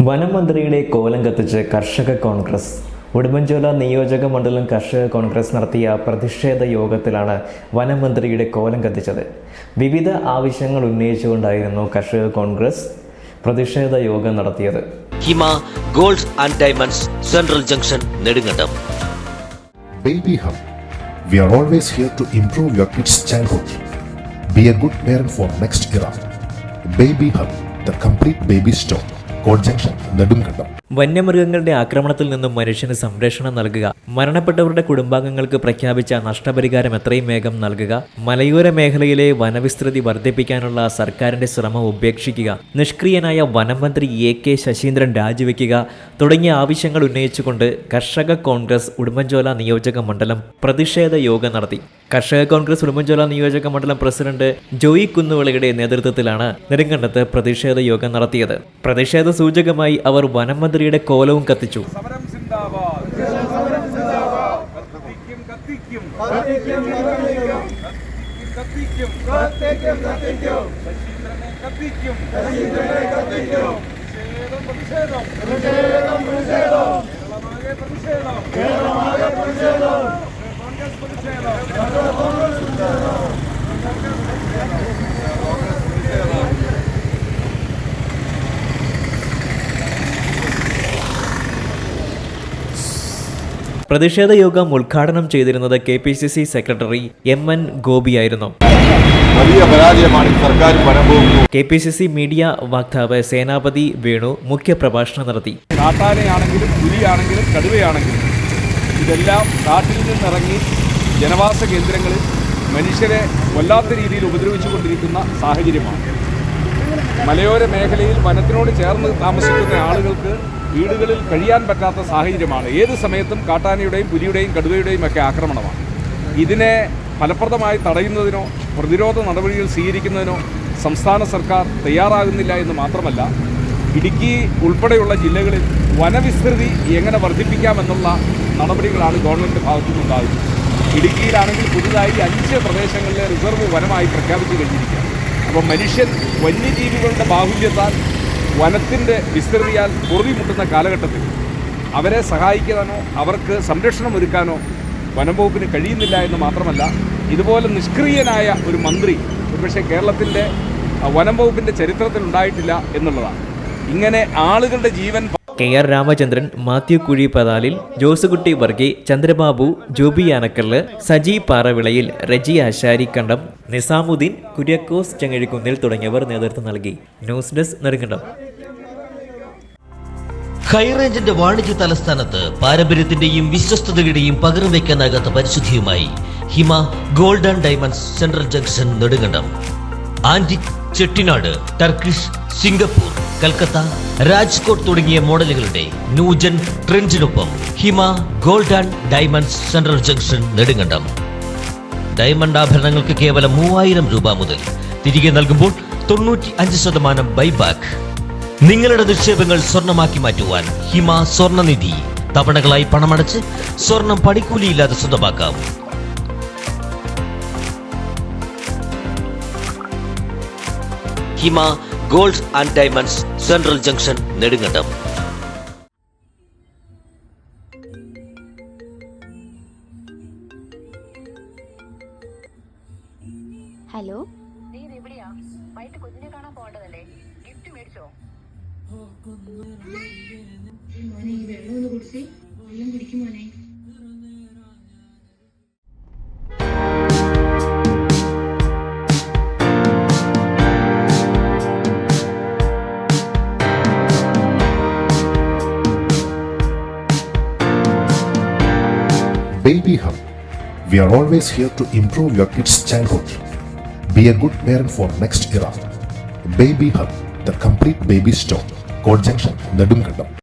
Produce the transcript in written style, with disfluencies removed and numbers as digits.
വനം മന്ത്രിയുടെ കോലം കത്തിച്ച് കർഷക കോൺഗ്രസ്. ഉടുമ്പൻചോല നിയോജക മണ്ഡലം കർഷക കോൺഗ്രസ് നടത്തിയ പ്രതിഷേധ യോഗത്തിലാണ് വനം മന്ത്രിയുടെ കോലം കത്തിച്ചത്. വിവിധ ആവശ്യങ്ങൾ ഉന്നയിച്ചുകൊണ്ടായിരുന്നു കർഷക കോൺഗ്രസ് പ്രതിഷേധ യോഗം നടത്തിയത്. Hima gold and diamonds central junction Nedumkandam. Baby Hub. We are always here to improve your kids' childhood. Be a good parent for next era. Baby Hub, the complete baby store. Code Junction, Nedumkandam. വന്യമൃഗങ്ങളുടെ ആക്രമണത്തിൽ നിന്നും മനുഷ്യന് സംരക്ഷണം നൽകുക, മരണപ്പെട്ടവരുടെ കുടുംബാംഗങ്ങൾക്ക് പ്രഖ്യാപിച്ച നഷ്ടപരിഹാരം എത്രയും വേഗം നൽകുക, മലയോര മേഖലയിലെ വനവിസ്തൃതി വർദ്ധിപ്പിക്കാനുള്ള സർക്കാരിന്റെ ശ്രമം ഉപേക്ഷിക്കുക, നിഷ്ക്രിയനായ വനം മന്ത്രി AK ശശീന്ദ്രൻ രാജിവെക്കുക തുടങ്ങിയ ആവശ്യങ്ങൾ ഉന്നയിച്ചുകൊണ്ട് കർഷക കോൺഗ്രസ് ഉടുമ്പൻചോല നിയോജക മണ്ഡലം പ്രതിഷേധ യോഗം നടത്തി. കർഷക കോൺഗ്രസ് ഉടുമ്പൻചോല നിയോജക മണ്ഡലം പ്രസിഡന്റ് ജോയി കുന്നുവിളയുടെ നേതൃത്വത്തിലാണ് നെടുങ്കണ്ടത്ത് പ്രതിഷേധ യോഗം നടത്തിയത്. പ്രതിഷേധ സൂചകമായി അവർ വനം മന്ത്രിയുടെ കോലവും കത്തിച്ചു. പ്രതിഷേധ യോഗം ഉദ്ഘാടനം ചെയ്തിരുന്നത് KPCC സെക്രട്ടറി MN ഗോപിയായിരുന്നു. വലിയ പരാജയമാണ് സർക്കാർ KPCC മീഡിയ വക്താവ് സേനാപതി വേണു മുഖ്യപ്രഭാഷണം നടത്തി. കാട്ടാനയാണെങ്കിലും പുലിയാണെങ്കിലും കടുവയാണെങ്കിലും ഇതെല്ലാം കാട്ടിൽ നിന്നിറങ്ങി ജനവാസ കേന്ദ്രങ്ങളിൽ മനുഷ്യരെ വല്ലാത്ത രീതിയിൽ ഉപദ്രവിച്ചുകൊണ്ടിരിക്കുന്ന സാഹചര്യമാണ്. മലയോര മേഖലയിൽ വനത്തിനോട് ചേർന്ന് താമസിക്കുന്ന ആളുകൾക്ക് വീടുകളിൽ കഴിയാൻ പറ്റാത്ത സാഹചര്യമാണ്. ഏത് സമയത്തും കാട്ടാനയുടെയും പുലിയുടെയും കടുവയുടെയും ഒക്കെ ആക്രമണമാണ്. ഇതിനെ ഫലപ്രദമായി തടയുന്നതിനോ പ്രതിരോധ നടപടികൾ സ്വീകരിക്കുന്നതിനോ സംസ്ഥാന സർക്കാർ തയ്യാറാകുന്നില്ല എന്ന് മാത്രമല്ല, ഇടുക്കി ഉൾപ്പെടെയുള്ള ജില്ലകളിൽ വനവിസ്തൃതി എങ്ങനെ വർദ്ധിപ്പിക്കാമെന്നുള്ള നടപടികളാണ് ഗവൺമെൻറ് ഭാഗത്തുനിന്നുണ്ടാകുന്നത്. ഇടുക്കിയിലാണെങ്കിൽ പുതുതായി 5 പ്രദേശങ്ങളിലെ റിസർവ് വനമായി പ്രഖ്യാപിച്ചു കഴിഞ്ഞിരിക്കുകയാണ്. അപ്പോൾ മനുഷ്യൻ വന്യജീവികളുടെ ബാഹുല്യത്താൽ വനത്തിൻ്റെ വിസ്തൃതിയാൽ പൊറുതിമുട്ടുന്ന കാലഘട്ടത്തിൽ അവരെ സഹായിക്കാനോ അവർക്ക് സംരക്ഷണം ഒരുക്കാനോ വനം വകുപ്പിന് കഴിയുന്നില്ല എന്ന് മാത്രമല്ല, ഇതുപോലെ നിഷ്ക്രിയനായ ഒരു മന്ത്രി ഒരുപക്ഷെ കേരളത്തിൻ്റെ വനം വകുപ്പിൻ്റെ ചരിത്രത്തിൽ ഉണ്ടായിട്ടില്ല എന്നുള്ളതാണ്. ഇങ്ങനെ ആളുകളുടെ ജീവൻ KR രാമചന്ദ്രൻ, മാത്യു കുഴി പതാലിൽ, ജോസുകുട്ടി വർഗി, ചന്ദ്രബാബു, ജോബി ആനക്കല്ല്, സജി പാറവിളയിൽ, റജി ആശാരിക്കണ്ടം, നിസാമുദ്ദീൻ, കുര്യക്കോസ് ചെങ്ങഴിക്കുന്നിൽ തുടങ്ങിയവർ നേതൃത്വം നൽകി. News desk Nedumkandam. ഹൈറേഞ്ചിന്റെ വാണിജ്യ തലസ്ഥാനത്ത് പാരമ്പര്യത്തിന്റെയും വിശ്വസ്തതയുടെയും പകരം വയ്ക്കാനാകാത്ത പരിശുദ്ധിയുമായി Hima gold and diamonds central junction Nedumkandam. Antique, Chettinad, Turkish, Singapore, Calcutta, Rajkot തുടങ്ങിയ മോഡലുകളുടെ ന്യൂജൻ ട്രെൻഡിനൊപ്പം Hima gold and diamonds central junction Nedumkandam. Diamond ആഭരണങ്ങൾക്ക് കേവലം 3000 രൂപ മുതൽ, തിരികെ നൽകുമ്പോൾ 95% ബൈബാക്ക്. നിങ്ങളുടെ നിക്ഷേപങ്ങൾ സ്വർണമാക്കി മാറ്റുവാൻ ഹിമ സ്വർണനിധി. തവണകളായി പണമടച്ച് സ്വർണം പണിക്കൂലിയില്ലാതെ സ്വന്തമാക്കാം. Hima gold and diamonds central junction Nedumkandam. Hello, നീ എവിടെയാ? വൈകിട്ട് കുഞ്ഞിനെ കാണാൻ പോകേണ്ടതല്ലേ? ഗിഫ്റ്റ് മേടിച്ചോ? മോനെ ഈ വെള്ളം ഒന്ന് കുടിച്ചേ. വെള്ളം കുടിക്കും മോനെ. Baby Hub. We are always here to improve your kids' childhood. Be a good parent for next era. Baby Hub, the complete baby store. Code Junction, Nedumkandam.